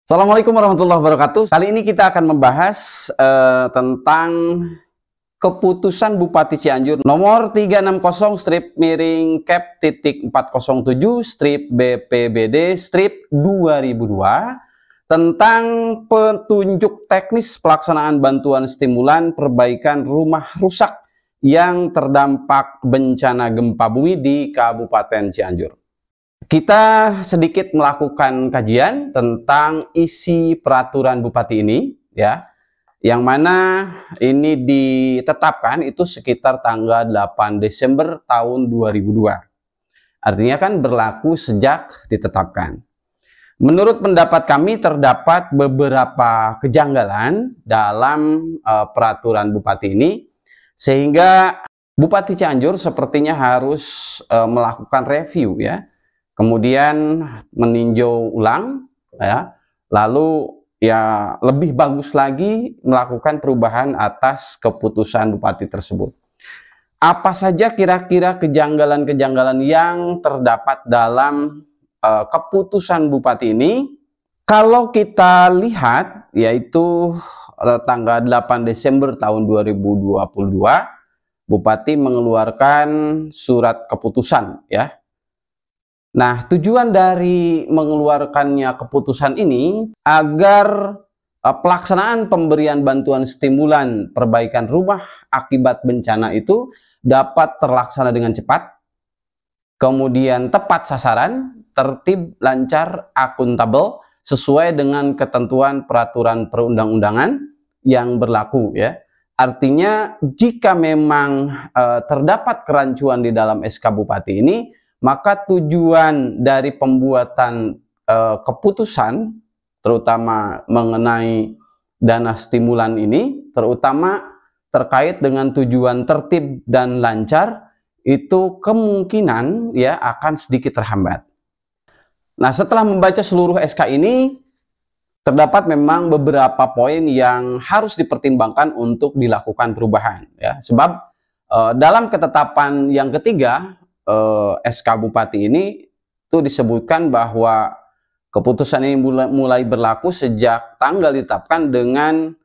Assalamualaikum warahmatullahi wabarakatuh. Kali ini kita akan membahas tentang keputusan Bupati Cianjur nomor 360/407/BPBD/2002 tentang petunjuk teknis pelaksanaan bantuan stimulan perbaikan rumah rusak yang terdampak bencana gempa bumi di Kabupaten Cianjur. Kita sedikit melakukan kajian tentang isi peraturan Bupati ini, ya, yang mana ini ditetapkan itu sekitar tanggal 8 Desember tahun 2002. Artinya kan berlaku sejak ditetapkan. Menurut pendapat kami terdapat beberapa kejanggalan dalam peraturan Bupati ini, sehingga Bupati Cianjur sepertinya harus melakukan review, ya. Kemudian meninjau ulang, ya, lalu ya lebih bagus lagi melakukan perubahan atas keputusan Bupati tersebut. Apa saja kira-kira kejanggalan-kejanggalan yang terdapat dalam keputusan Bupati ini? Kalau kita lihat, yaitu tanggal 8 Desember tahun 2022, Bupati mengeluarkan surat keputusan, ya. Nah, tujuan dari mengeluarkannya keputusan ini agar pelaksanaan pemberian bantuan stimulan perbaikan rumah akibat bencana itu dapat terlaksana dengan cepat, kemudian tepat sasaran, tertib, lancar, akuntabel, sesuai dengan ketentuan peraturan perundang-undangan yang berlaku, ya. Artinya jika memang terdapat kerancuan di dalam SK Bupati ini, maka tujuan dari pembuatan keputusan, terutama mengenai dana stimulan ini, terutama terkait dengan tujuan tertib dan lancar, itu kemungkinan ya akan sedikit terhambat. Nah, setelah membaca seluruh SK ini, terdapat memang beberapa poin yang harus dipertimbangkan untuk dilakukan perubahan, ya. Sebab dalam ketetapan yang ketiga SK Bupati ini itu disebutkan bahwa keputusan ini mulai berlaku sejak tanggal ditetapkan dengan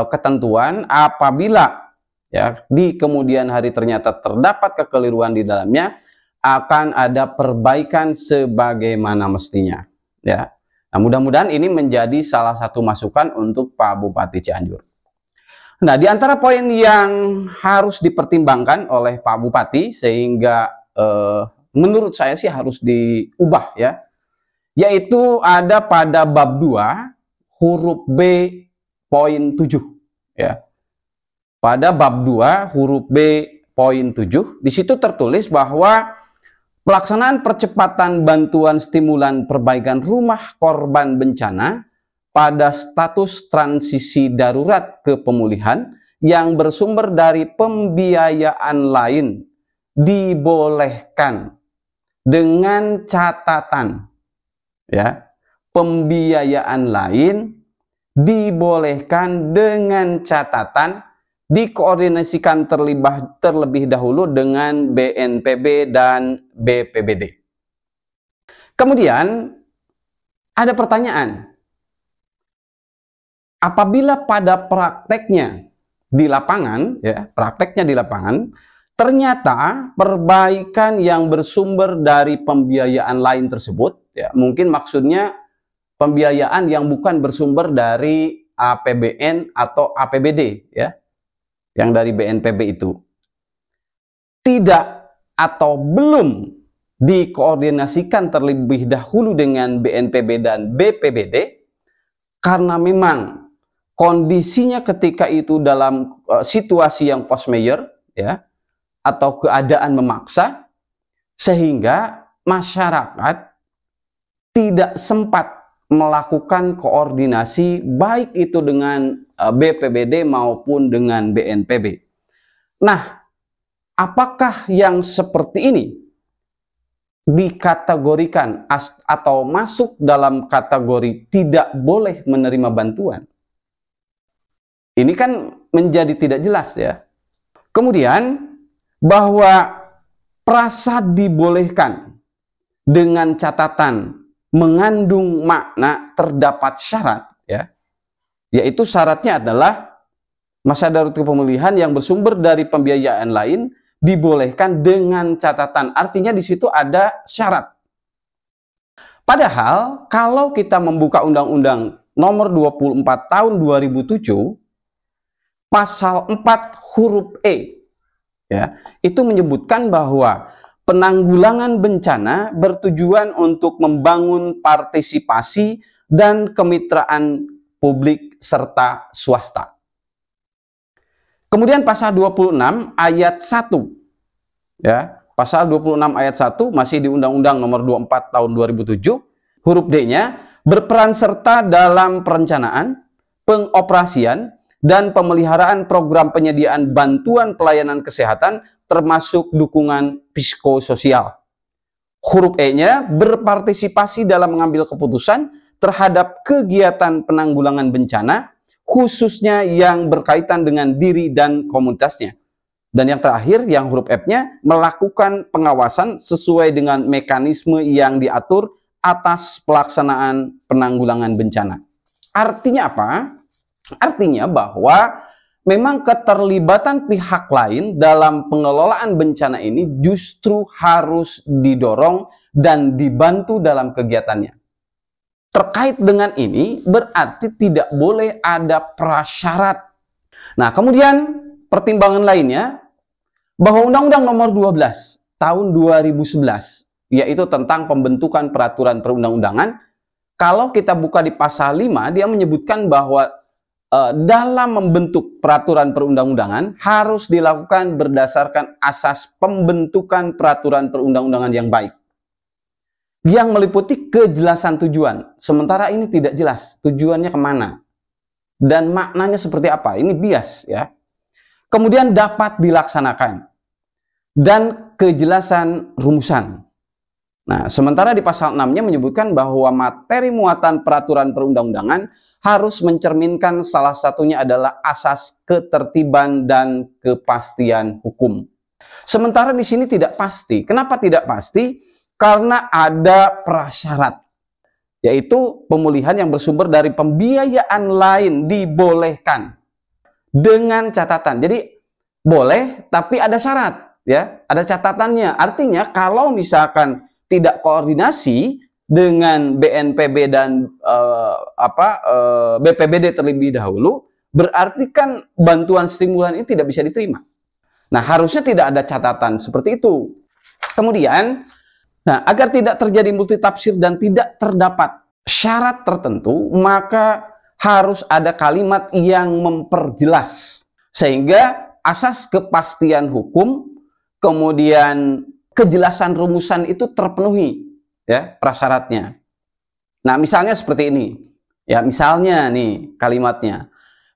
ketentuan apabila ya di kemudian hari ternyata terdapat kekeliruan di dalamnya, akan ada perbaikan sebagaimana mestinya, ya. Nah, mudah-mudahan ini menjadi salah satu masukan untuk Pak Bupati Cianjur. Nah, di antara poin yang harus dipertimbangkan oleh Pak Bupati sehingga menurut saya sih harus diubah, ya, yaitu ada pada bab 2 huruf B poin 7, ya. Pada bab 2 huruf B poin 7 di situ tertulis bahwa pelaksanaan percepatan bantuan stimulan perbaikan rumah korban bencana pada status transisi darurat ke pemulihan yang bersumber dari pembiayaan lain dibolehkan dengan catatan, ya, pembiayaan lain dibolehkan dengan catatan dikoordinasikan terlebih dahulu dengan BNPB dan BPBD. Kemudian ada pertanyaan, apabila pada prakteknya di lapangan, ya, ternyata perbaikan yang bersumber dari pembiayaan lain tersebut, ya, mungkin maksudnya pembiayaan yang bukan bersumber dari APBN atau APBD, ya, yang dari BNPB itu, tidak atau belum dikoordinasikan terlebih dahulu dengan BNPB dan BPBD, karena memang kondisinya ketika itu dalam situasi yang force majeure, ya, atau keadaan memaksa, sehingga masyarakat tidak sempat melakukan koordinasi baik itu dengan BPBD maupun dengan BNPB. Nah, apakah yang seperti ini dikategorikan atau masuk dalam kategori tidak boleh menerima bantuan? Ini kan menjadi tidak jelas, ya. Kemudian bahwa prasad dibolehkan dengan catatan mengandung makna terdapat syarat, ya, yaitu syaratnya adalah masa darurat pemulihan yang bersumber dari pembiayaan lain dibolehkan dengan catatan. Artinya di situ ada syarat. Padahal kalau kita membuka Undang-Undang Nomor 24 Tahun 2007, Pasal 4 huruf E, ya, itu menyebutkan bahwa penanggulangan bencana bertujuan untuk membangun partisipasi dan kemitraan publik serta swasta. Kemudian pasal 26 ayat 1, ya, pasal 26 ayat 1 masih di Undang-Undang Nomor 24 Tahun 2007, huruf D-nya berperan serta dalam perencanaan, pengoperasian, dan pemeliharaan program penyediaan bantuan pelayanan kesehatan termasuk dukungan psikososial. Huruf E-nya berpartisipasi dalam mengambil keputusan terhadap kegiatan penanggulangan bencana, khususnya yang berkaitan dengan diri dan komunitasnya. Dan yang terakhir, yang huruf F-nya, melakukan pengawasan sesuai dengan mekanisme yang diatur atas pelaksanaan penanggulangan bencana. Artinya apa? Artinya bahwa memang keterlibatan pihak lain dalam pengelolaan bencana ini justru harus didorong dan dibantu dalam kegiatannya. Terkait dengan ini berarti tidak boleh ada prasyarat. Nah, kemudian pertimbangan lainnya bahwa Undang-Undang Nomor 12 Tahun 2011, yaitu tentang pembentukan peraturan perundang-undangan, kalau kita buka di pasal 5, dia menyebutkan bahwa dalam membentuk peraturan perundang-undangan harus dilakukan berdasarkan asas pembentukan peraturan perundang-undangan yang baik, yang meliputi kejelasan tujuan. Sementara ini tidak jelas tujuannya kemana dan maknanya seperti apa. Ini bias, ya. Kemudian dapat dilaksanakan dan kejelasan rumusan. Nah, sementara di pasal 6-nya menyebutkan bahwa materi muatan peraturan perundang-undangan harus mencerminkan salah satunya adalah asas ketertiban dan kepastian hukum. Sementara di sini tidak pasti. Kenapa tidak pasti? Karena ada prasyarat, yaitu pemulihan yang bersumber dari pembiayaan lain dibolehkan dengan catatan. Jadi boleh, tapi ada syarat, ya, ada catatannya. Artinya kalau misalkan tidak koordinasi dengan BNPB dan BPBD terlebih dahulu, berarti kan bantuan stimulan ini tidak bisa diterima. Nah, harusnya tidak ada catatan seperti itu. Kemudian, nah, agar tidak terjadi multitafsir dan tidak terdapat syarat tertentu, maka harus ada kalimat yang memperjelas sehingga asas kepastian hukum, kemudian kejelasan rumusan itu terpenuhi, ya, prasyaratnya. Nah, misalnya seperti ini, ya, misalnya nih kalimatnya,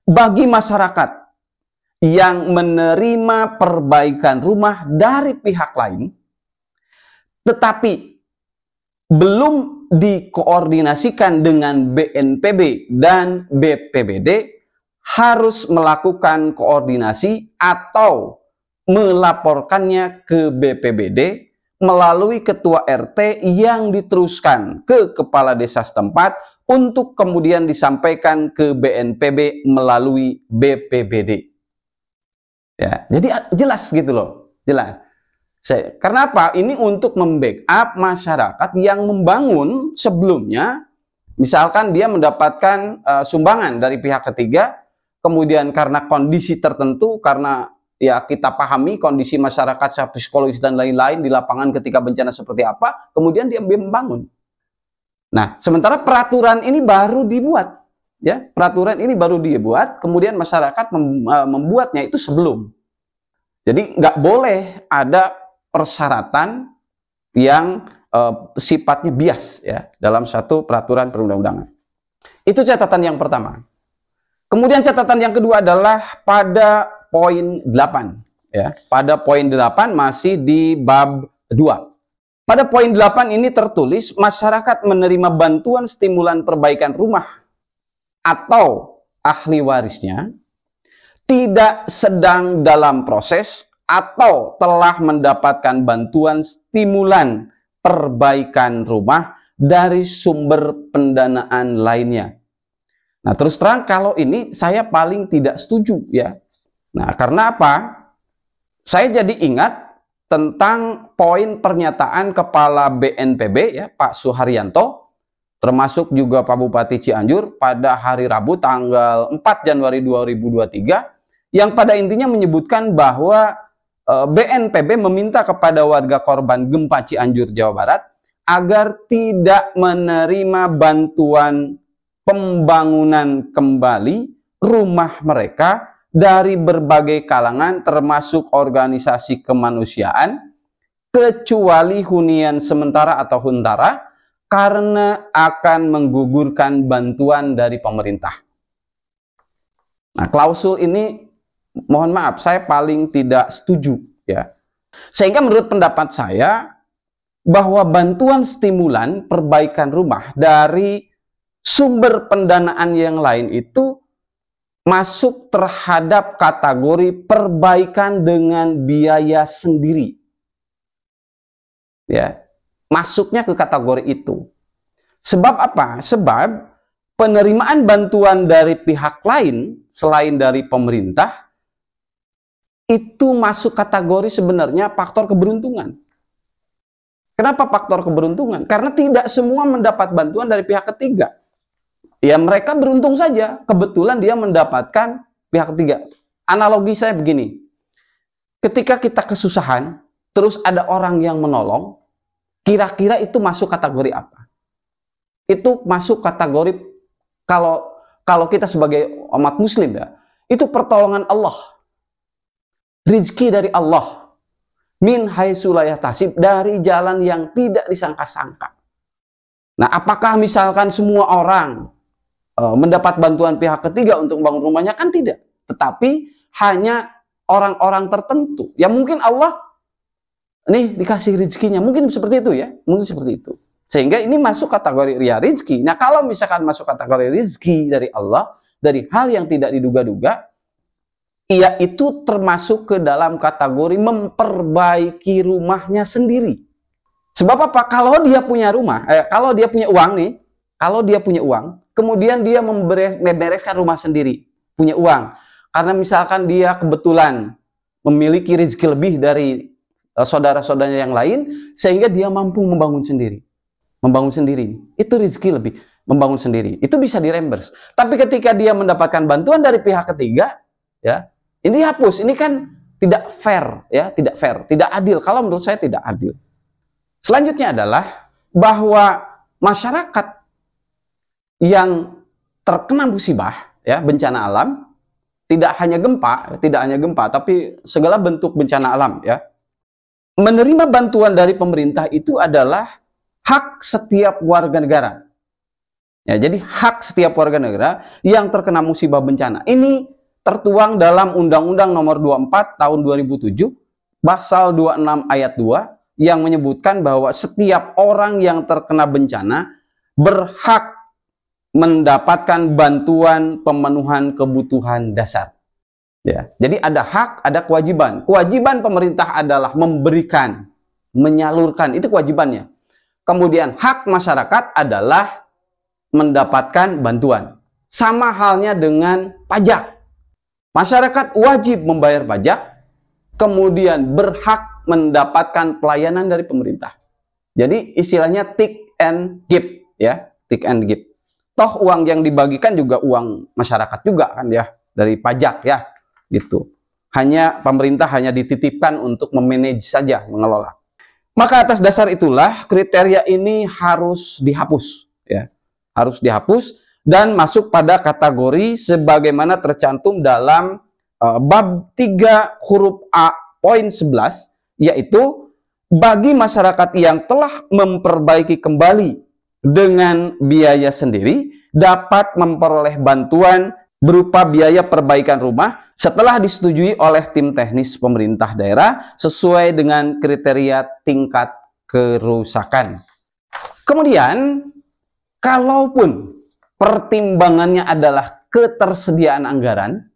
bagi masyarakat yang menerima perbaikan rumah dari pihak lain tetapi belum dikoordinasikan dengan BNPB dan BPBD, harus melakukan koordinasi atau melaporkannya ke BPBD melalui ketua RT yang diteruskan ke kepala desa setempat untuk kemudian disampaikan ke BNPB melalui BPBD. Ya, jadi jelas gitu loh, jelas. Karena apa? Ini untuk membackup masyarakat yang membangun sebelumnya, misalkan dia mendapatkan sumbangan dari pihak ketiga, kemudian karena kondisi tertentu, karena ya kita pahami kondisi masyarakat secara psikologis dan lain-lain di lapangan ketika bencana seperti apa, kemudian dia membangun. Nah, sementara peraturan ini baru dibuat, ya, peraturan ini baru dibuat, kemudian masyarakat membuatnya itu sebelum. Jadi nggak boleh ada persyaratan yang sifatnya bias, ya, dalam satu peraturan perundang-undangan. Itu catatan yang pertama. Kemudian catatan yang kedua adalah pada poin 8, ya. Pada poin 8 masih di bab 2. Pada poin 8 ini tertulis masyarakat menerima bantuan stimulan perbaikan rumah atau ahli warisnya tidak sedang dalam proses atau telah mendapatkan bantuan stimulan perbaikan rumah dari sumber pendanaan lainnya. Nah, terus terang kalau ini saya paling tidak setuju ya. Nah, karena apa? Saya jadi ingat tentang poin pernyataan Kepala BNPB ya, Pak Suharyanto, termasuk juga Pak Bupati Cianjur pada hari Rabu tanggal 4 Januari 2023 yang pada intinya menyebutkan bahwa BNPB meminta kepada warga korban gempa Cianjur, Jawa Barat agar tidak menerima bantuan pembangunan kembali rumah mereka dari berbagai kalangan termasuk organisasi kemanusiaan kecuali hunian sementara atau huntara karena akan menggugurkan bantuan dari pemerintah. Nah, klausul ini mohon maaf saya paling tidak setuju ya. Sehingga menurut pendapat saya bahwa bantuan stimulan perbaikan rumah dari sumber pendanaan yang lain itu masuk terhadap kategori perbaikan dengan biaya sendiri. Ya, masuknya ke kategori itu. Sebab apa? Sebab penerimaan bantuan dari pihak lain selain dari pemerintah itu masuk kategori sebenarnya faktor keberuntungan. Kenapa faktor keberuntungan? Karena tidak semua mendapat bantuan dari pihak ketiga. Ya mereka beruntung saja, kebetulan dia mendapatkan pihak ketiga. Analogi saya begini, ketika kita kesusahan, terus ada orang yang menolong, kira-kira itu masuk kategori apa? Itu masuk kategori, kalau kita sebagai umat muslim ya, itu pertolongan Allah. Rizki dari Allah. Min haitsu la yahtasib, dari jalan yang tidak disangka-sangka. Nah, apakah misalkan semua orang mendapat bantuan pihak ketiga untuk membangun rumahnya? Kan tidak. Tetapi hanya orang-orang tertentu. Ya mungkin Allah nih dikasih rezekinya. Mungkin seperti itu ya. Mungkin seperti itu. Sehingga ini masuk kategori ria rezeki. Nah, kalau misalkan masuk kategori rezeki dari Allah, dari hal yang tidak diduga-duga, ia itu termasuk ke dalam kategori memperbaiki rumahnya sendiri. Sebab apa? Kalau dia punya rumah, kalau dia punya uang nih, kalau dia punya uang, kemudian dia membereskan rumah sendiri, punya uang. Karena misalkan dia kebetulan memiliki rezeki lebih dari saudara-saudaranya yang lain, sehingga dia mampu membangun sendiri. Membangun sendiri, itu rezeki lebih, membangun sendiri. Itu bisa direimburse. Tapi ketika dia mendapatkan bantuan dari pihak ketiga, ya, ini dihapus. Ini kan tidak fair, ya, tidak fair, tidak adil. Kalau menurut saya tidak adil. Selanjutnya adalah bahwa masyarakat yang terkena musibah, ya, bencana alam, tidak hanya gempa, tapi segala bentuk bencana alam, ya. Menerima bantuan dari pemerintah itu adalah hak setiap warga negara. Ya, jadi hak setiap warga negara yang terkena musibah bencana. Ini tertuang dalam Undang-Undang Nomor 24 Tahun 2007, Pasal 26 Ayat 2, yang menyebutkan bahwa setiap orang yang terkena bencana berhak mendapatkan bantuan pemenuhan kebutuhan dasar. Ya, jadi ada hak, ada kewajiban. Kewajiban pemerintah adalah memberikan, menyalurkan, itu kewajibannya. Kemudian hak masyarakat adalah mendapatkan bantuan. Sama halnya dengan pajak. Masyarakat wajib membayar pajak, kemudian berhak mendapatkan pelayanan dari pemerintah. Jadi istilahnya take and give, ya, take and give. Toh uang yang dibagikan juga uang masyarakat juga kan ya, dari pajak ya, gitu. Hanya pemerintah hanya dititipkan untuk memanage saja, mengelola. Maka atas dasar itulah kriteria ini harus dihapus, ya, harus dihapus. Dan masuk pada kategori sebagaimana tercantum dalam bab 3 huruf A poin 11, yaitu bagi masyarakat yang telah memperbaiki kembali dengan biaya sendiri dapat memperoleh bantuan berupa biaya perbaikan rumah setelah disetujui oleh tim teknis pemerintah daerah sesuai dengan kriteria tingkat kerusakan. Kemudian, kalaupun pertimbangannya adalah ketersediaan anggaran,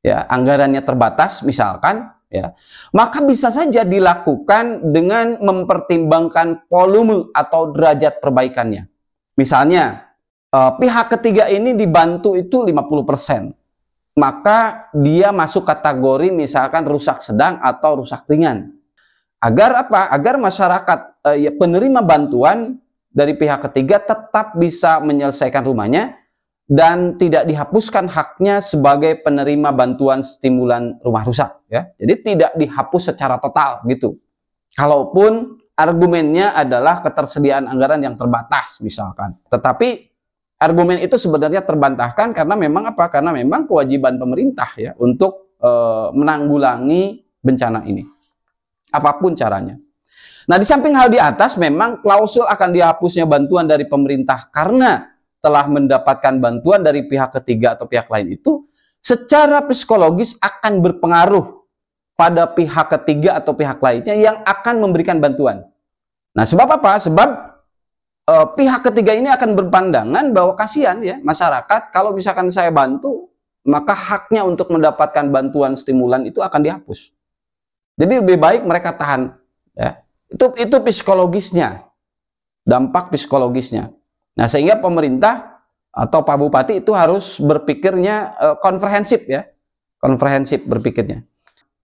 ya, anggarannya terbatas misalkan, ya, maka bisa saja dilakukan dengan mempertimbangkan volume atau derajat perbaikannya. Misalnya, pihak ketiga ini dibantu itu 50%, maka dia masuk kategori misalkan rusak sedang atau rusak ringan. Agar apa? Agar masyarakat penerima bantuan dari pihak ketiga tetap bisa menyelesaikan rumahnya dan tidak dihapuskan haknya sebagai penerima bantuan stimulan rumah rusak, ya. Jadi tidak dihapus secara total gitu. Kalaupun argumennya adalah ketersediaan anggaran yang terbatas misalkan. Tetapi argumen itu sebenarnya terbantahkan karena memang apa? Karena memang kewajiban pemerintah ya untuk menanggulangi bencana ini. Apapun caranya. Nah, di samping hal di atas, memang klausul akan dihapusnya bantuan dari pemerintah karena telah mendapatkan bantuan dari pihak ketiga atau pihak lain itu secara psikologis akan berpengaruh pada pihak ketiga atau pihak lainnya yang akan memberikan bantuan. Nah, sebab apa? Sebab pihak ketiga ini akan berpandangan bahwa kasihan ya masyarakat, kalau misalkan saya bantu, maka haknya untuk mendapatkan bantuan stimulan itu akan dihapus. Jadi lebih baik mereka tahan, ya. Itu psikologisnya, dampak psikologisnya. Nah, sehingga pemerintah atau Pak Bupati itu harus berpikirnya komprehensif ya, komprehensif berpikirnya.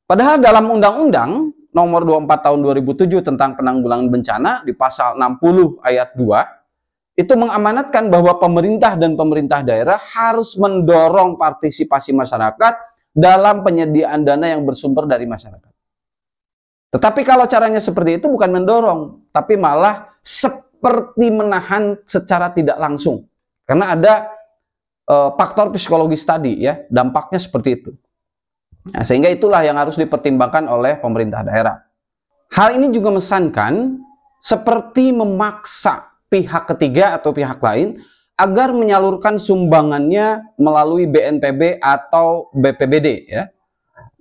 Padahal dalam Undang-Undang Nomor 24 Tahun 2007 tentang penanggulangan bencana di pasal 60 ayat 2 itu mengamanatkan bahwa pemerintah dan pemerintah daerah harus mendorong partisipasi masyarakat dalam penyediaan dana yang bersumber dari masyarakat. Tetapi kalau caranya seperti itu bukan mendorong, tapi malah seperti menahan secara tidak langsung. Karena ada faktor psikologis tadi ya, dampaknya seperti itu. Nah, sehingga itulah yang harus dipertimbangkan oleh pemerintah daerah. Hal ini juga mengesankan seperti memaksa pihak ketiga atau pihak lain agar menyalurkan sumbangannya melalui BNPB atau BPBD ya.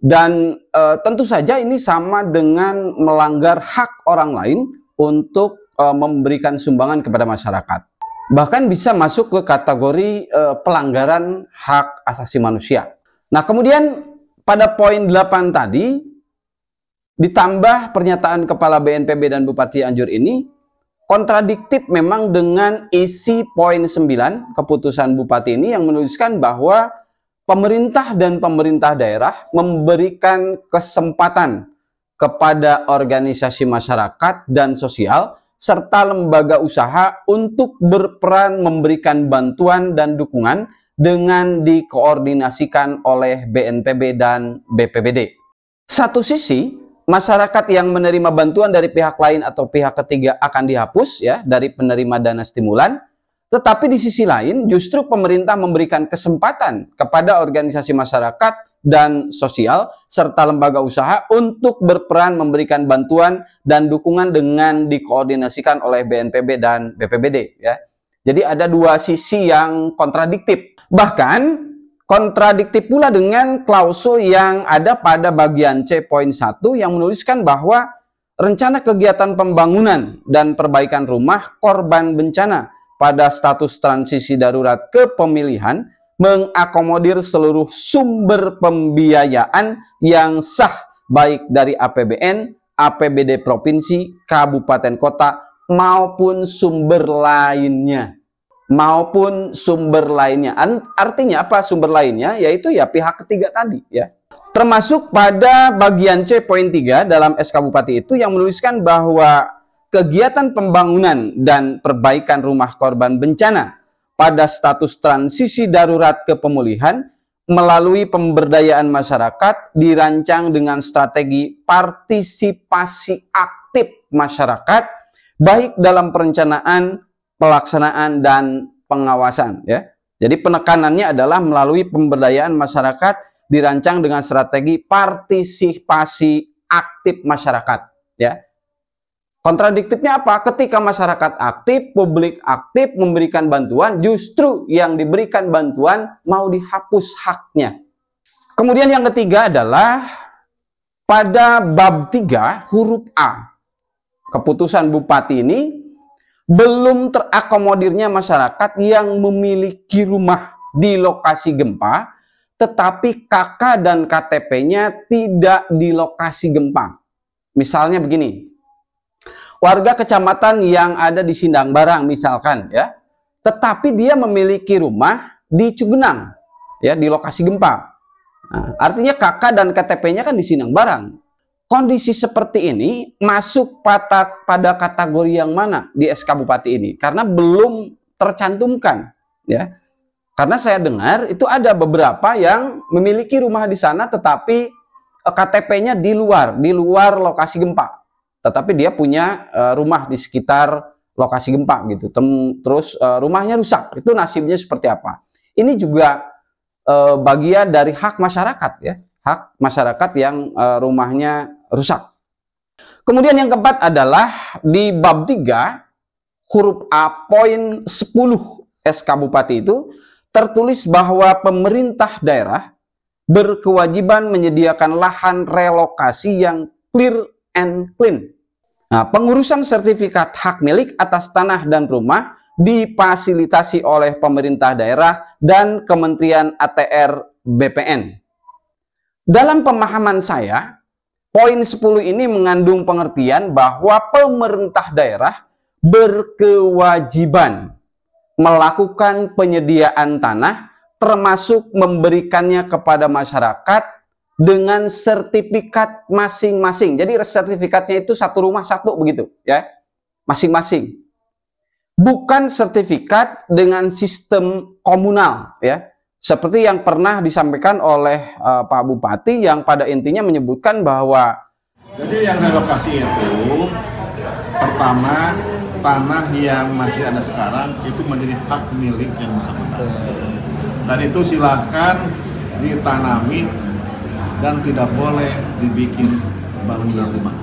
Dan tentu saja ini sama dengan melanggar hak orang lain untuk memberikan sumbangan kepada masyarakat. Bahkan bisa masuk ke kategori pelanggaran hak asasi manusia. Nah, kemudian pada poin 8 tadi, ditambah pernyataan Kepala BNPB dan Bupati Cianjur ini, kontradiktif memang dengan isi poin 9 keputusan Bupati ini yang menuliskan bahwa pemerintah dan pemerintah daerah memberikan kesempatan kepada organisasi masyarakat dan sosial serta lembaga usaha untuk berperan memberikan bantuan dan dukungan dengan dikoordinasikan oleh BNPB dan BPBD. Satu sisi, masyarakat yang menerima bantuan dari pihak lain atau pihak ketiga akan dihapus ya dari penerima dana stimulan. Tetapi di sisi lain, justru pemerintah memberikan kesempatan kepada organisasi masyarakat dan sosial serta lembaga usaha untuk berperan memberikan bantuan dan dukungan dengan dikoordinasikan oleh BNPB dan BPBD. Ya. Jadi ada dua sisi yang kontradiktif. Bahkan kontradiktif pula dengan klausul yang ada pada bagian C poin 1 yang menuliskan bahwa rencana kegiatan pembangunan dan perbaikan rumah korban bencana pada status transisi darurat kepemilihan mengakomodir seluruh sumber pembiayaan yang sah baik dari APBN, APBD provinsi, kabupaten kota maupun sumber lainnya. Artinya apa sumber lainnya? Yaitu ya pihak ketiga tadi ya. Termasuk pada bagian C poin 3 dalam SK Bupati itu yang menuliskan bahwa kegiatan pembangunan dan perbaikan rumah korban bencana pada status transisi darurat ke pemulihan melalui pemberdayaan masyarakat dirancang dengan strategi partisipasi aktif masyarakat baik dalam perencanaan, pelaksanaan, dan pengawasan ya. Jadi penekanannya adalah melalui pemberdayaan masyarakat dirancang dengan strategi partisipasi aktif masyarakat ya. Kontradiktifnya apa? Ketika masyarakat aktif, publik aktif memberikan bantuan, justru yang diberikan bantuan mau dihapus haknya. Kemudian yang ketiga adalah pada bab 3 huruf A. Keputusan Bupati ini belum terakomodirnya masyarakat yang memiliki rumah di lokasi gempa, tetapi KK dan KTP-nya tidak di lokasi gempa. Misalnya begini, warga kecamatan yang ada di Sindang Barang misalkan ya, tetapi dia memiliki rumah di Cugenang ya, di lokasi gempa. Nah, artinya KK dan KTP-nya kan di Sindang Barang. Kondisi seperti ini masuk pada kategori yang mana di SK Bupati ini? Karena belum tercantumkan ya. Karena saya dengar itu ada beberapa yang memiliki rumah di sana tetapi KTP-nya di luar lokasi gempa. Tetapi dia punya rumah di sekitar lokasi gempa gitu. Terus rumahnya rusak. Itu nasibnya seperti apa? Ini juga bagian dari hak masyarakat ya. Hak masyarakat yang rumahnya rusak. Kemudian yang keempat adalah di bab 3 huruf A poin 10 SK Bupati itu tertulis bahwa pemerintah daerah berkewajiban menyediakan lahan relokasi yang clear and clean. Nah, pengurusan sertifikat hak milik atas tanah dan rumah difasilitasi oleh pemerintah daerah dan Kementerian ATR BPN. Dalam pemahaman saya, poin 10 ini mengandung pengertian bahwa pemerintah daerah berkewajiban melakukan penyediaan tanah, termasuk memberikannya kepada masyarakat dengan sertifikat masing-masing. Jadi sertifikatnya itu satu rumah satu begitu ya, masing-masing. Bukan sertifikat dengan sistem komunal ya. Seperti yang pernah disampaikan oleh Pak Bupati yang pada intinya menyebutkan bahwa jadi yang relokasi itu pertama tanah yang masih ada sekarang itu menjadi hak milik yang bersangkutan. Dan itu silahkan ditanami dan tidak boleh dibikin bangunan rumah.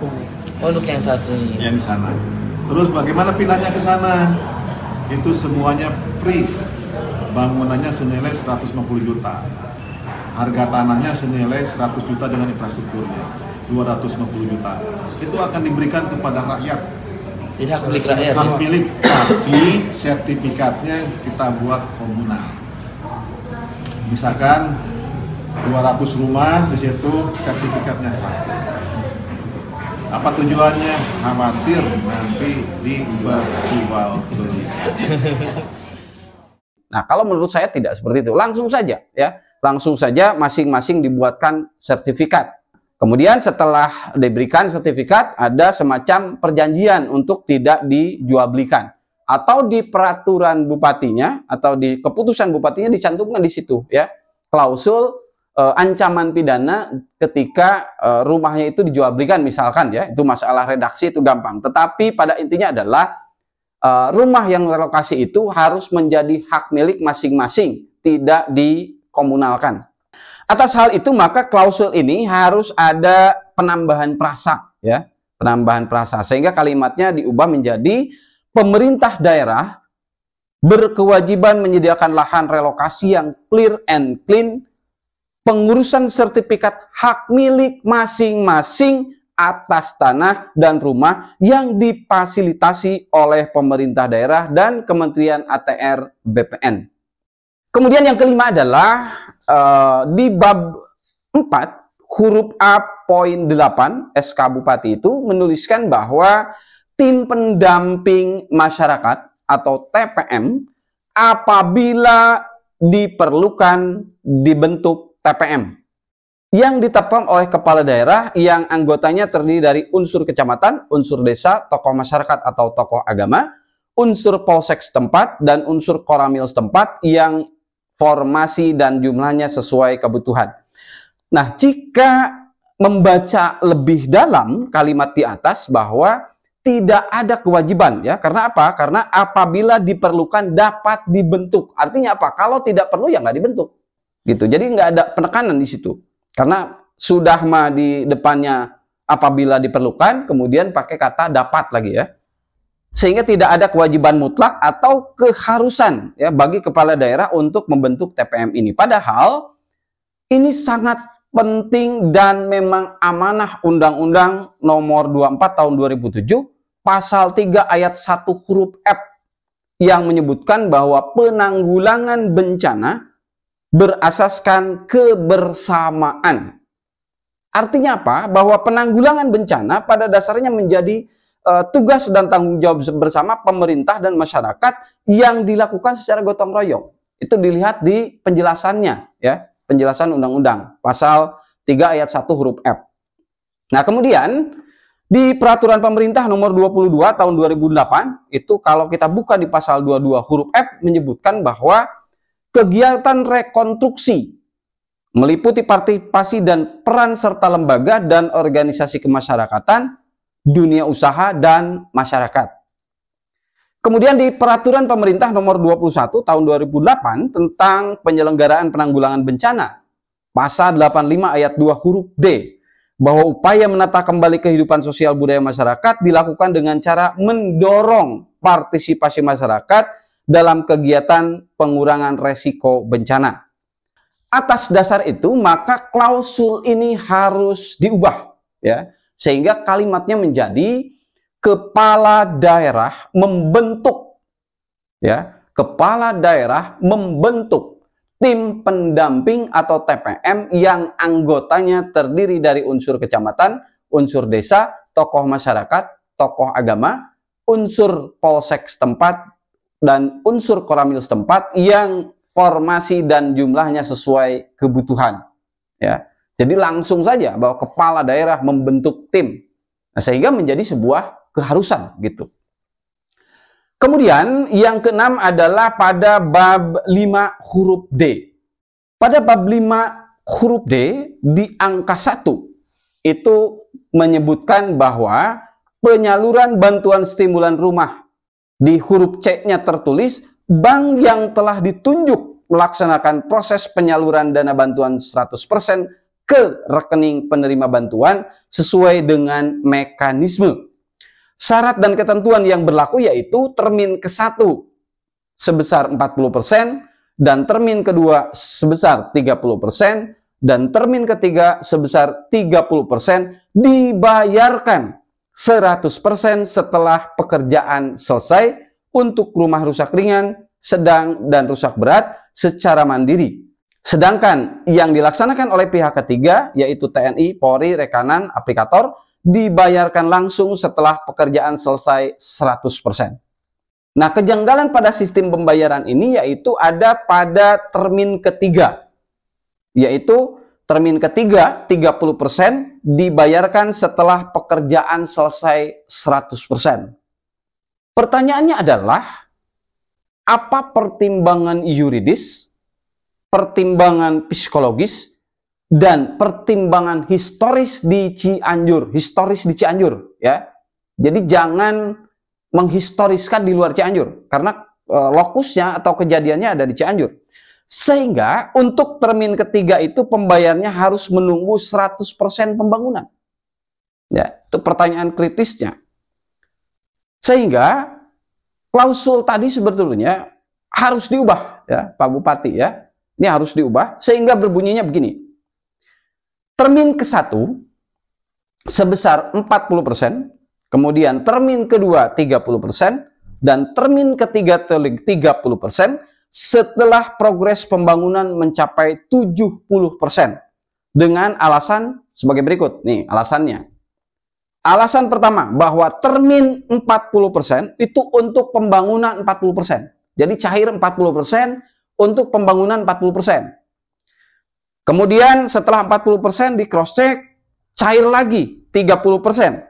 Untuk yang satu ini. Yang di sana. Terus bagaimana pindahnya ke sana? Itu semuanya free. Bangunannya senilai 150 juta. Harga tanahnya senilai 100 juta dengan infrastrukturnya 250 juta. Itu akan diberikan kepada rakyat. Tidak hak milik rakyat. Hak milik, tapi sertifikatnya kita buat komunal. Misalkan 200 rumah di situ sertifikatnya satu. Apa tujuannya? Khawatir nanti diperjualbelikan. Nah, kalau menurut saya tidak seperti itu. Langsung saja ya. Langsung saja masing-masing dibuatkan sertifikat. Kemudian setelah diberikan sertifikat ada semacam perjanjian untuk tidak dijualbelikan. Atau di peraturan bupatinya atau di keputusan bupatinya dicantumkan di situ ya. Klausul ancaman pidana ketika rumahnya itu dijualbelikan misalkan ya. Itu masalah redaksi itu gampang. Tetapi pada intinya adalah rumah yang relokasi itu harus menjadi hak milik masing-masing, tidak dikomunalkan. Atas hal itu maka klausul ini harus ada penambahan prasa ya, penambahan prasa sehingga kalimatnya diubah menjadi pemerintah daerah berkewajiban menyediakan lahan relokasi yang clear and clean, pengurusan sertifikat hak milik masing-masing atas tanah dan rumah yang difasilitasi oleh pemerintah daerah dan Kementerian ATR BPN. Kemudian yang kelima adalah di bab 4 huruf A poin 8 SK Bupati itu menuliskan bahwa tim pendamping masyarakat atau TPM apabila diperlukan dibentuk TPM yang ditetapkan oleh kepala daerah yang anggotanya terdiri dari unsur kecamatan, unsur desa, tokoh masyarakat atau tokoh agama, unsur polsek setempat, dan unsur koramil setempat yang formasi dan jumlahnya sesuai kebutuhan. Nah, jika membaca lebih dalam kalimat di atas bahwa tidak ada kewajiban ya, karena apa? Karena apabila diperlukan dapat dibentuk. Artinya apa? Kalau tidak perlu ya nggak dibentuk. Gitu. Jadi nggak ada penekanan di situ. Karena sudah mah di depannya apabila diperlukan, kemudian pakai kata dapat lagi ya. Sehingga tidak ada kewajiban mutlak atau keharusan ya bagi kepala daerah untuk membentuk TPM ini. Padahal ini sangat penting dan memang amanah Undang-Undang Nomor 24 Tahun 2007 Pasal 3 Ayat 1 huruf F yang menyebutkan bahwa penanggulangan bencana berasaskan kebersamaan. Artinya apa? Bahwa penanggulangan bencana pada dasarnya menjadi tugas dan tanggung jawab bersama pemerintah dan masyarakat yang dilakukan secara gotong royong. Itu dilihat di penjelasannya, ya, penjelasan undang-undang pasal 3 ayat 1 huruf F. Nah, kemudian di peraturan pemerintah nomor 22 tahun 2008 itu kalau kita buka di pasal 22 huruf F menyebutkan bahwa kegiatan rekonstruksi meliputi partisipasi dan peran serta lembaga dan organisasi kemasyarakatan, dunia usaha, dan masyarakat. Kemudian di peraturan pemerintah nomor 21 tahun 2008 tentang penyelenggaraan penanggulangan bencana, pasal 85 ayat 2 huruf D, bahwa upaya menata kembali kehidupan sosial budaya masyarakat dilakukan dengan cara mendorong partisipasi masyarakat dalam kegiatan pengurangan resiko bencana. Atas dasar itu, maka klausul ini harus diubah, ya, sehingga kalimatnya menjadi kepala daerah membentuk, ya, kepala daerah membentuk tim pendamping atau TPM yang anggotanya terdiri dari unsur kecamatan, unsur desa, tokoh masyarakat, tokoh agama, unsur polsek setempat, dan unsur koramil setempat yang formasi dan jumlahnya sesuai kebutuhan, ya. Jadi langsung saja bahwa kepala daerah membentuk tim, nah, sehingga menjadi sebuah keharusan gitu. Kemudian yang keenam adalah pada bab 5 huruf D. Pada bab 5 huruf D di angka 1 itu menyebutkan bahwa penyaluran bantuan stimulan rumah, di huruf C-nya tertulis bank yang telah ditunjuk melaksanakan proses penyaluran dana bantuan 100% ke rekening penerima bantuan sesuai dengan mekanisme. Syarat dan ketentuan yang berlaku yaitu termin ke-1 sebesar 40% dan termin kedua sebesar 30% dan termin ketiga sebesar 30% dibayarkan 100% setelah pekerjaan selesai untuk rumah rusak ringan, sedang, dan rusak berat secara mandiri. Sedangkan yang dilaksanakan oleh pihak ketiga, yaitu TNI, Polri, rekanan, aplikator, dibayarkan langsung setelah pekerjaan selesai 100%. Nah, kejanggalan pada sistem pembayaran ini yaitu ada pada termin ketiga, yaitu termin ketiga 30% dibayarkan setelah pekerjaan selesai 100%. Pertanyaannya adalah, apa pertimbangan yuridis, pertimbangan psikologis, dan pertimbangan historis di Cianjur, ya. Jadi jangan menghistoriskan di luar Cianjur, karena lokusnya atau kejadiannya ada di Cianjur. Sehingga untuk termin ketiga itu pembayarnya harus menunggu 100% pembangunan. Ya, itu pertanyaan kritisnya. Sehingga klausul tadi sebetulnya harus diubah, ya, Pak Bupati, ya. Ini harus diubah sehingga berbunyinya begini. Termin ke-1 sebesar 40%, kemudian termin kedua 30%, dan termin ketiga 30% setelah progres pembangunan mencapai 70%. Dengan alasan sebagai berikut. Nih alasannya. Alasan pertama, bahwa termin 40% itu untuk pembangunan 40%. Jadi cair 40% untuk pembangunan 40%. Kemudian setelah 40% di cross check, cair lagi 30%.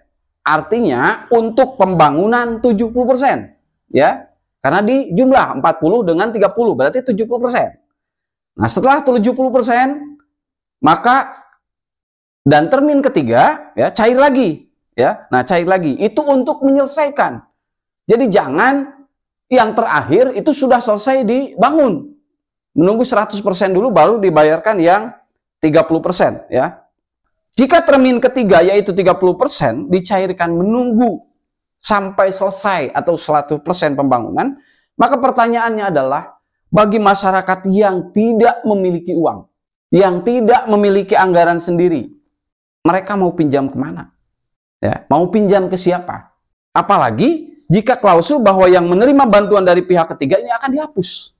Artinya untuk pembangunan 70%. Ya, karena di jumlah 40 dengan 30 berarti 70%. Nah, setelah 70% maka dan termin ketiga, ya, cair lagi. Ya, nah cair lagi itu untuk menyelesaikan. Jadi jangan yang terakhir itu sudah selesai dibangun, menunggu 100% dulu baru dibayarkan yang 30%, ya. Jika termin ketiga yaitu 30% dicairkan menunggu sampai selesai atau 100% pembangunan, maka pertanyaannya adalah bagi masyarakat yang tidak memiliki uang, yang tidak memiliki anggaran sendiri, mereka mau pinjam kemana? Ya, mau pinjam ke siapa? Apalagi jika klausul bahwa yang menerima bantuan dari pihak ketiga ini akan dihapus.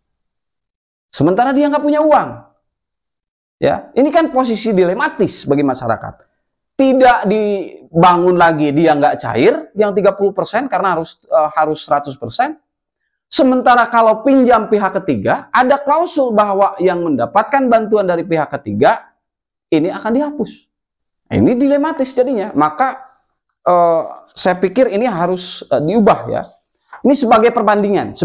Sementara dia nggak punya uang. Ya, ini kan posisi dilematis bagi masyarakat. Tidak dibangun lagi dia nggak cair yang 30% karena harus 100%. Sementara kalau pinjam pihak ketiga, ada klausul bahwa yang mendapatkan bantuan dari pihak ketiga ini akan dihapus. Ini dilematis jadinya. Maka saya pikir ini harus diubah ya. Ini sebagai perbandingan,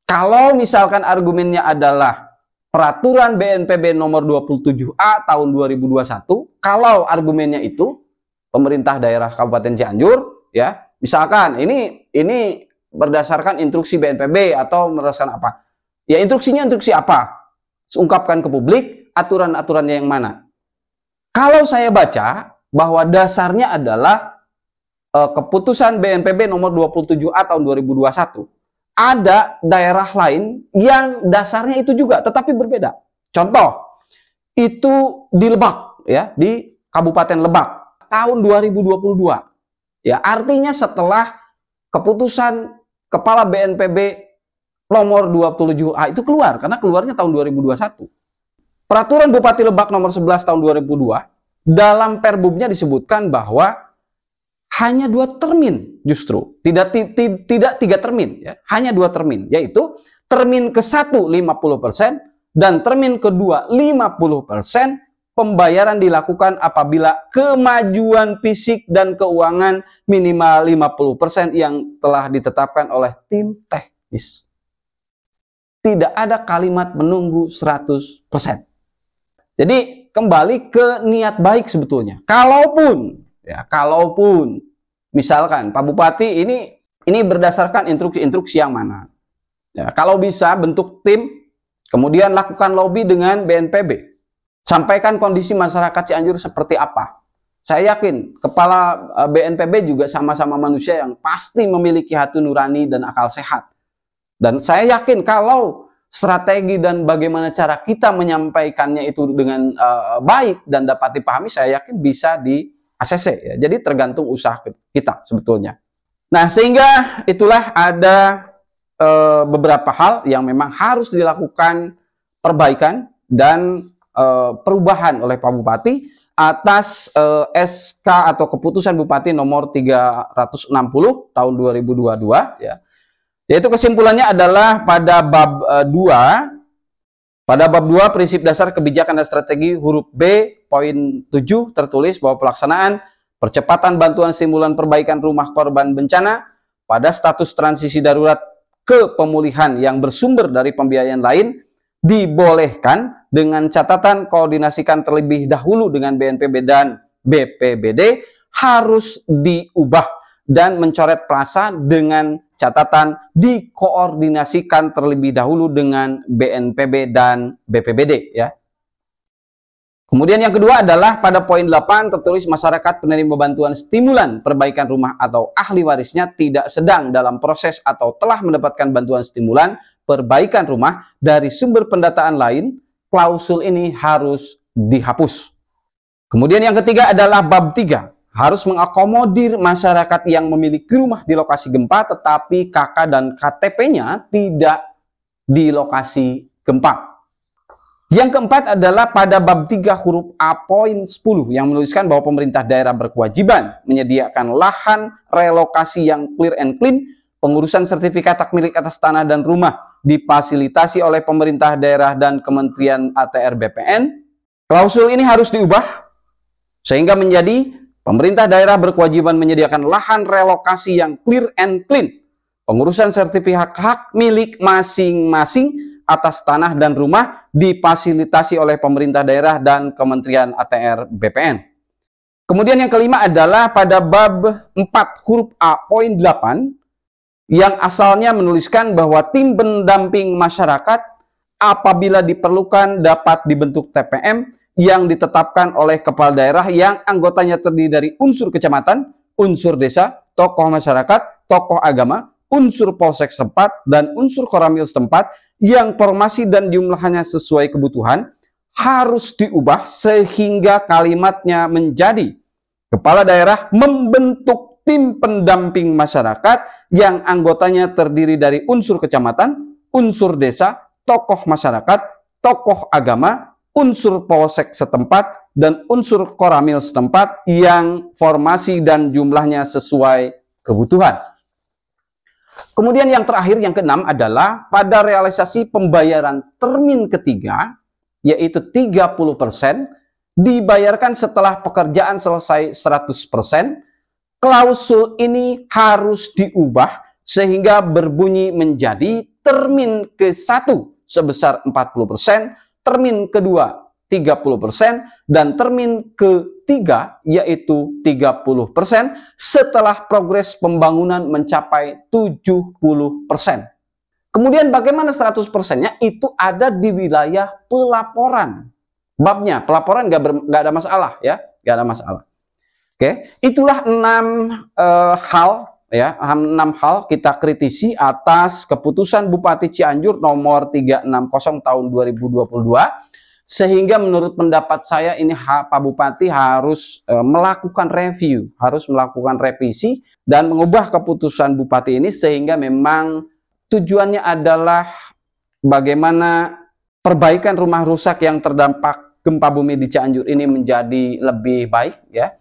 Kalau misalkan argumennya adalah Peraturan BNPB nomor 27A tahun 2021, kalau argumennya itu pemerintah daerah Kabupaten Cianjur, ya, misalkan ini berdasarkan instruksi BNPB atau berdasarkan apa? Ya instruksinya instruksi apa? Ungkapkan ke publik aturan-aturannya yang mana. Kalau saya baca bahwa dasarnya adalah keputusan BNPB nomor 27A tahun 2021. Ada daerah lain yang dasarnya itu juga, tetapi berbeda. Contoh, itu di Lebak, ya, di Kabupaten Lebak, tahun 2022. Ya, artinya setelah keputusan Kepala BNPB nomor 27A itu keluar, karena keluarnya tahun 2021. Peraturan Bupati Lebak nomor 11 tahun 2002, dalam perbubnya disebutkan bahwa hanya 2 termin justru, tidak 3 termin, ya. Hanya 2 termin, yaitu termin ke-1 50% dan termin kedua 50%. Pembayaran dilakukan apabila kemajuan fisik dan keuangan minimal 50% yang telah ditetapkan oleh tim teknis. Tidak ada kalimat menunggu 100%. Jadi kembali ke niat baik sebetulnya. Kalaupun misalkan Pak Bupati ini berdasarkan instruksi yang mana? Ya, kalau bisa bentuk tim, kemudian lakukan lobby dengan BNPB. Sampaikan kondisi masyarakat Cianjur seperti apa. Saya yakin kepala BNPB juga sama-sama manusia yang pasti memiliki hati nurani dan akal sehat. Dan saya yakin kalau strategi dan bagaimana cara kita menyampaikannya itu dengan baik dan dapat dipahami, saya yakin bisa di ACC, ya. Jadi tergantung usaha kita sebetulnya. Nah, sehingga itulah ada beberapa hal yang memang harus dilakukan perbaikan dan perubahan oleh Pak Bupati atas SK atau keputusan Bupati nomor 360 tahun 2022, ya. Yaitu kesimpulannya adalah pada bab 2 prinsip dasar kebijakan dan strategi huruf B poin 7 tertulis bahwa pelaksanaan percepatan bantuan stimulan perbaikan rumah korban bencana pada status transisi darurat ke pemulihan yang bersumber dari pembiayaan lain dibolehkan dengan catatan koordinasikan terlebih dahulu dengan BNPB dan BPBD harus diubah dan mencoret frasa dengan catatan dikoordinasikan terlebih dahulu dengan BNPB dan BPBD, ya. Kemudian yang kedua adalah pada poin 8 tertulis masyarakat penerima bantuan stimulan perbaikan rumah atau ahli warisnya tidak sedang dalam proses atau telah mendapatkan bantuan stimulan perbaikan rumah dari sumber pendataan lain, klausul ini harus dihapus. Kemudian yang ketiga adalah bab 3, harus mengakomodir masyarakat yang memiliki rumah di lokasi gempa tetapi KK dan KTP-nya tidak di lokasi gempa. Yang keempat adalah pada bab 3 huruf A poin 10 yang menuliskan bahwa pemerintah daerah berkewajiban menyediakan lahan relokasi yang clear and clean, pengurusan sertifikat hak milik atas tanah dan rumah difasilitasi oleh pemerintah daerah dan Kementerian ATR BPN. Klausul ini harus diubah sehingga menjadi pemerintah daerah berkewajiban menyediakan lahan relokasi yang clear and clean, pengurusan sertifikat hak milik masing-masing atas tanah dan rumah difasilitasi oleh pemerintah daerah dan Kementerian ATR BPN. Kemudian yang kelima adalah pada bab 4 huruf A poin 8 yang asalnya menuliskan bahwa tim pendamping masyarakat apabila diperlukan dapat dibentuk TPM yang ditetapkan oleh kepala daerah yang anggotanya terdiri dari unsur kecamatan, unsur desa, tokoh masyarakat, tokoh agama, unsur polsek setempat, dan unsur koramil setempat yang formasi dan jumlahnya sesuai kebutuhan harus diubah sehingga kalimatnya menjadi kepala daerah membentuk tim pendamping masyarakat yang anggotanya terdiri dari unsur kecamatan, unsur desa, tokoh masyarakat, tokoh agama, unsur polsek setempat, dan unsur koramil setempat yang formasi dan jumlahnya sesuai kebutuhan. Kemudian yang terakhir, yang keenam adalah pada realisasi pembayaran termin ketiga, yaitu 30%, dibayarkan setelah pekerjaan selesai 100%, klausul ini harus diubah sehingga berbunyi menjadi termin ke-1 sebesar 40%, termin kedua 30%, dan termin ketiga yaitu 30% setelah progres pembangunan mencapai 70%. Kemudian bagaimana 100%-nya? Itu ada di wilayah pelaporan. Babnya pelaporan nggak ada masalah ya, nggak ada masalah. Oke, itulah 6 hal ya, 6 hal kita kritisi atas keputusan Bupati Cianjur nomor 360 tahun 2022. Sehingga menurut pendapat saya ini Pak Bupati harus melakukan review, harus melakukan revisi dan mengubah keputusan Bupati ini sehingga memang tujuannya adalah bagaimana perbaikan rumah rusak yang terdampak gempa bumi di Cianjur ini menjadi lebih baik ya.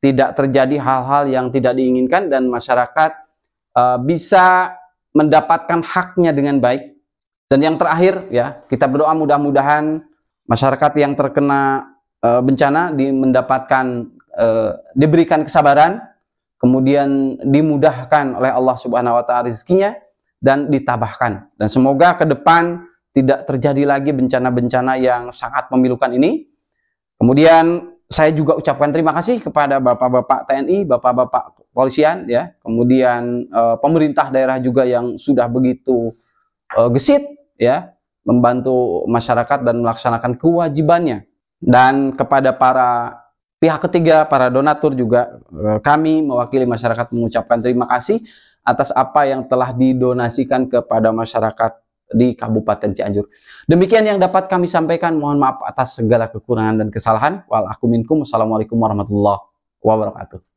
Tidak terjadi hal-hal yang tidak diinginkan dan masyarakat bisa mendapatkan haknya dengan baik. Dan yang terakhir ya, kita berdoa mudah-mudahan masyarakat yang terkena bencana diberikan kesabaran, kemudian dimudahkan oleh Allah Subhanahu wa taala rezekinya dan ditabahkan. Dan semoga ke depan tidak terjadi lagi bencana-bencana yang sangat memilukan ini. Kemudian saya juga ucapkan terima kasih kepada bapak-bapak TNI, bapak-bapak kepolisian ya, kemudian pemerintah daerah juga yang sudah begitu gesit ya membantu masyarakat dan melaksanakan kewajibannya. Dan kepada para pihak ketiga, para donatur juga kami mewakili masyarakat mengucapkan terima kasih atas apa yang telah didonasikan kepada masyarakat di Kabupaten Cianjur. Demikian yang dapat kami sampaikan. Mohon maaf atas segala kekurangan dan kesalahan. Wal aku minkum. Wassalamualaikum warahmatullahi wabarakatuh.